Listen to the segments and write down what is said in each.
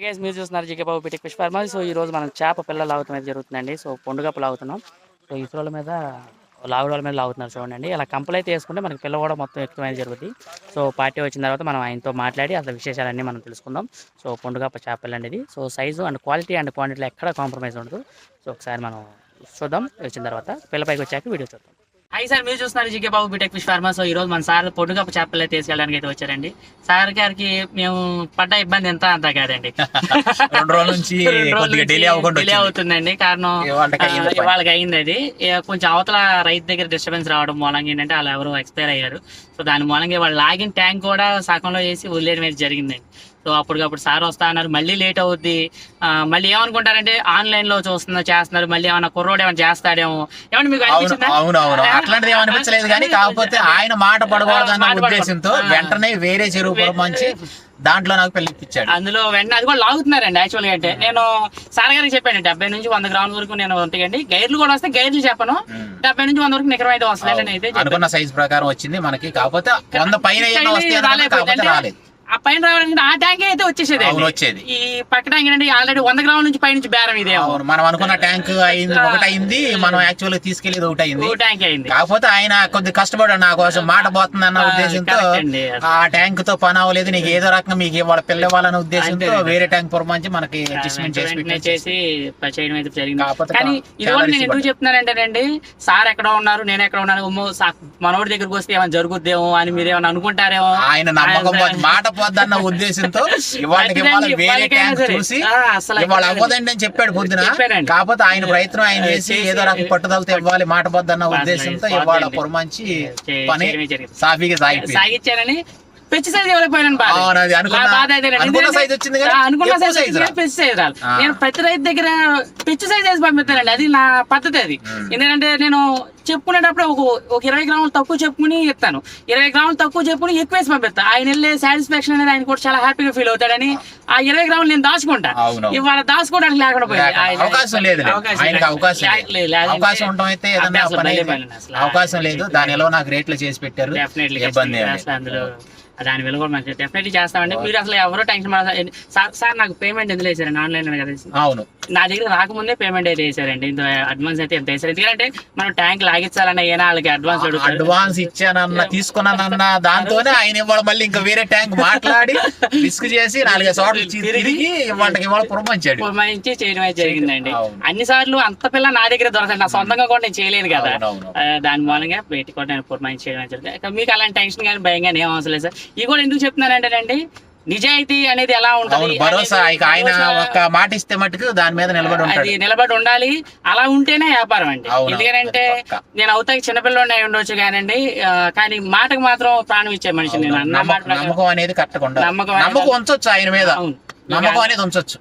Guys మీరు చూస్తున్నారు GK బాబు పిటిక్ fish farmer. So ఈ రోజు మనం చేప పిల్లలు లాగుతాం అయితే జరుగుతుందండి. సో పొండుగప్పు లాగుతున్నాం. సో ఇసురోల మీద లాగుడోల మీద లాగుతున్నారు చూడండి. అలా కంపలు అయితే వేసుకుంటే మనకి పిల్ల కూడా మొత్తం ఎక్కువైతే జరుగుతుంది. సో పార్టీ వచ్చిన తర్వాత మనం ఆయనతో మాట్లాడి అసలు విశేషాలన్నీ మనం తెలుసుకుందాం. సో పొండుగప్ప చేపలు అనేది so size and quality and క్వాంటిటీలో ఎక్కడ కాంప్రమైజ్ ఉండదు. సో ఒకసారి మనం చూద్దాం వచ్చిన తర్వాత పిల్లపైకి వచ్చాక వీడియో చూద్దాం. హాయ్ సార్, మీరు చూస్తున్నారు జీకే బాబు బిటెక్ ఫిష్ ఫార్మర్. సో ఈ రోజు మన సార్ పొడుగప్ప చేపలు తీసుకెళ్ళడానికి అయితే వచ్చారండి. సార్ గారికి మేము పడ్డ ఇబ్బంది ఎంత అంతా కాదండి, 2 రోజుల నుంచి డిలే అవుతుందండి. కారణం వాళ్ళకి అయింది అది కొంచెం అవతల రైతు దగ్గర డిస్టర్బెన్స్ రావడం మూలంగా ఏంటంటే వాళ్ళు ఎవరు ఎక్స్పైర్ అయ్యారు. సో దాని మూలంగా వాళ్ళు లాగిన ట్యాంక్ కూడా సగంలో వేసి వదిలేయడం అయితే జరిగిందండి. సో అప్పటికప్పుడు సార్ వస్తా అన్నారు, మళ్ళీ లేట్ అవుద్ది. మళ్ళీ ఏమనుకుంటారంటే ఆన్లైన్ లో చేస్తున్నారు, మళ్ళీ ఏమన్నా కుర్రోడు ఏమైనా చేస్తాడేమో ఏమన్నా మీకు అనిపించిందా? అట్లాంటిది ఏమనిపించలేదు కానీ కాకపోతే ఆయన మాట పడకూడదన్న ఉద్దేశంతో వెంటనే వేరే చెరువు పురమాంచి దాంట్లో నాకు పిలిపించాడు. అందులో వెంటనే అది కూడా లాగుతున్నారండి. యాక్చువల్గా అంటే నేను సార్ గారికి చెప్పాను 70 నుంచి 100 గ్రాముల వరకు నేను ఉంటాయండి. గైర్లు కూడా వస్తే గైర్లు చెప్పను, 70 నుంచి 100 వరకు నికరం అయితే వస్తుంది అయితే అనుకున్న సైజ్ ప్రకారం వచ్చింది మనకి. కాకపోతే 100 పైన రాలేదు. ఆ పైన రావడానికి ఆ ట్యాంక్ అయితే వచ్చేది. ఈ పక్క ట్యాంక్ ఏంటంటే ఆల్రెడీ 100 గ్రాముల నుంచి పైనుంచి బేరం ఇదే. మనం అనుకున్న ట్యాంక్ ఒకటి అయింది, మనం యాక్చువల్ తీసుకెళ్లేది ఒకటి అయింది. కాకపోతే ఆయన కొద్ది కష్టపడాడు నా కోసం, మాట పోతుంది అన్న ఉద్దేశంతో ఆ ట్యాంక్ తో పని అవ్వలేదు, నీకు ఏదో రకంగా మీకు ఇవాళ పిల్లవాళ్ళన్న ఉద్దేశంతో వేరే ట్యాంక్ పురమాంచి మనకి అడ్జస్ట్మెంట్ చేసి చేయడం అయితే జరిగింది. కానీ ఇది కూడా నేను ఎందుకు చెప్తున్నానంటేనండి, సార్ ఎక్కడ ఉన్నారు నేను ఎక్కడ ఉన్నాను, మనోడి దగ్గరకు వస్తే ఏమైనా జరుగుద్దేమో అని మీరు ఏమైనా అనుకుంటారేమో. ఆయన నమ్మకం మాట పోద్దన్న ఉద్దేశంతో ఇవాళకి వేరే ట్యాంక్ చూసి ఇవాళ అవ్వదండి అని చెప్పాడు పొద్దున. కాకపోతే ఆయన ప్రయత్నం ఆయన చేసి ఏదో రకం పట్టుదలతో ఇవ్వాలి, మాట పోద్దన్న ఉద్దేశంతో ఇవాళ పురమాంచి పని సాఫీగా సాగిచ్చారని. పెచ్చి సైజ్ ఎవరైపోయాను అనుకున్న సైజ్ పెచ్చి సైజ్ రాలి. నేను ప్రతి రైతు దగ్గర పెచ్చి సైజ్ వేసి పంపిస్తానండి, అది నా పద్ధతి. అది ఎందుకంటే నేను చెప్పుకునేటప్పుడు ఒక 20 గ్రాములు తక్కువ చెప్పుకుని ఇస్తాను, 20 గ్రాములు తక్కువ చెప్పుకుని ఎక్కువ వేసి పంపిస్తాను. ఆయన వెళ్ళే సాటిస్ఫాక్షన్ అనేది ఆయన కూడా చాలా హ్యాపీగా ఫీల్ అవుతాడని ఆ 20 గ్రాములు నేను దాచుకుంటా. ఇవాళ దాచుకోవడానికి లేకుండా పోయింది. అవకాశం లేదు, దానిలో నాకు రేట్లు చేసి పెట్టారు. అందులో దాని విలువ కూడా మంచిగా డెఫినెట్లీ చేస్తామండి. మీరు అసలు ఎవరో టెన్షన్ పడాలి. సార్ నాకు పేమెంట్ ఎందుకు వేసారండి ఆన్లైన్ కదా? అవును, నా దగ్గర రాకముందే పేమెంట్ అయితే వేసారండి. ఇంత అడ్వాన్స్ అయితే ఎంత వేసారు? ఎందుకంటే మనం ట్యాంక్ లాగించాలన్న ఏనా వాళ్ళకి అడ్వాన్స్ ఇచ్చానన్న తీసుకున్నానన్న దాంతోనే ఆయన ఇవాళ మళ్ళీ ఇంకా వేరే ట్యాంక్ మాట్లాడి రిస్క్ చేసి 4 చోట్ల తిరిగి ఇవాళ పురమాయించి చేయడం అయితే జరిగిందండి. అన్ని సార్లు అంత పిల్ల నా దగ్గర దొరకండి, నా సొంతంగా కూడా నేను చేయలేను కదా. దాని మూలంగా బయట కూడా నేను పురమాయించి చేయడం జరిగింది. మీకు అలాంటి టెన్షన్ కానీ భయం కానీ ఏం అవసరం లేదు సార్. ఇది కూడా ఎందుకు చెప్తున్నానంటేనండి, నిజాయితీ అనేది ఎలా ఉంటుంది, భరోసా ఆయన ఒక మాట ఇస్తే మటుకు దాని మీద నిలబడి ఉండాలి. అలా ఉంటేనే వ్యాపారం అండి. ఎందుకంటే నేను అవుతాకి చిన్నపిల్లలు అయి ఉండొచ్చు కానండి, కానీ మాటకు మాత్రం ప్రాణం ఇచ్చే మనిషి నేను. నమ్మకం అనేది నమ్మకం ఉంచొచ్చు, ఆయన మీద నమ్మకం అనేది ఉంచొచ్చు,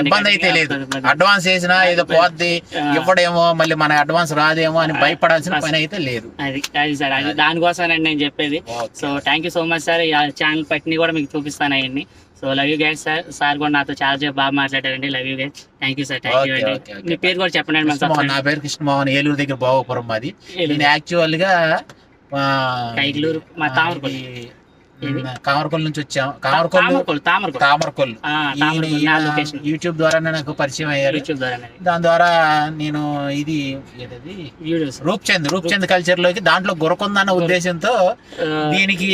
ఇబ్బంది అయితే లేదు. అడ్వాన్స్ వేసినా ఏదో పోద్ది ఇవ్వడేమో మళ్ళీ మన అడ్వాన్స్ రాదేమో అని భయపడాల్సిన పని అయితే లేదు. అది సార్, అది దానికోసమేనండి నేను చెప్పేది. So thank you so much sir. Channel పట్టిని కూడా మీకు చూపిస్తాను అవన్నీ. So love you guys sir. Sir కూడా నాతో చాలా సేపు బాగా మాట్లాడారండి. Love you guys, thank you sir. Thank you అండి. మీ పేరు కూడా చెప్పండి. నా పేరు కృష్ణమోహన్, ఏలూరు దగ్గర బాగోపురం మాది. నేను యాక్చువల్ గా కైగ్లూరు మా తామరపల్లి కామరకొల్లు నుంచి వచ్చాం. తామరకొల్లు యూట్యూబ్ ద్వారా నాకు పరిచయం అయ్యారు. దాని ద్వారా నేను ఇది రూప్చంద్ కల్చర్ లోకి దాంట్లో గురకుందన్న ఉద్దేశంతో దీనికి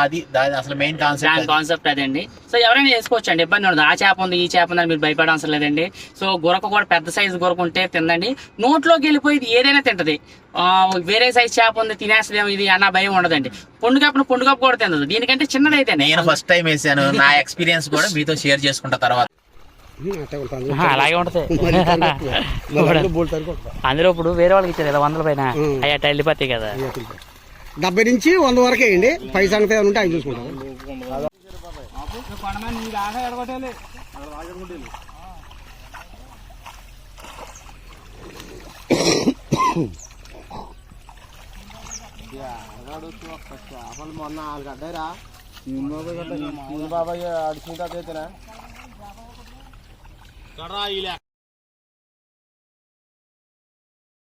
అది అసలు మెయిన్ కాన్సెప్ట్ అదండి. సో ఎవరైనా చేసుకోవచ్చు అండి, ఇబ్బంది ఉండదు. ఆ చేప ఉంది ఈ చేప ఉందని మీరు భయపడవసరం లేదండి. సో గురక కూడా పెద్ద సైజు గురక ఉంటే తిందండి, నోట్లోకి వెళ్ళిపోయి ఏదైనా తింటది. వేరే సైజ్ చేప ఉంది తినేస్తుందేమో ఇది అన్న భయం ఉండదండి. పొండుగప్పు కూడా తిందదు, దీనికంటే చిన్నదైతే. నేను ఫస్ట్ టైం వేసాను, నా ఎక్స్పీరియన్స్ కూడా మీతో షేర్ చేసుకుంటా తర్వాత. అలాగే ఉంటది. అందులో ఇప్పుడు వేరే వాళ్ళకి ఇచ్చారు కదా 100 పైన, అయ్యా వెళ్ళిపోతాయి కదా. 70 నుంచి 100 వరకే అండి. పైసా ఉంటే అవి చూసుకుంటాం. మొన్న 4 గడ్డారా బాబాయ్ అడిచిందా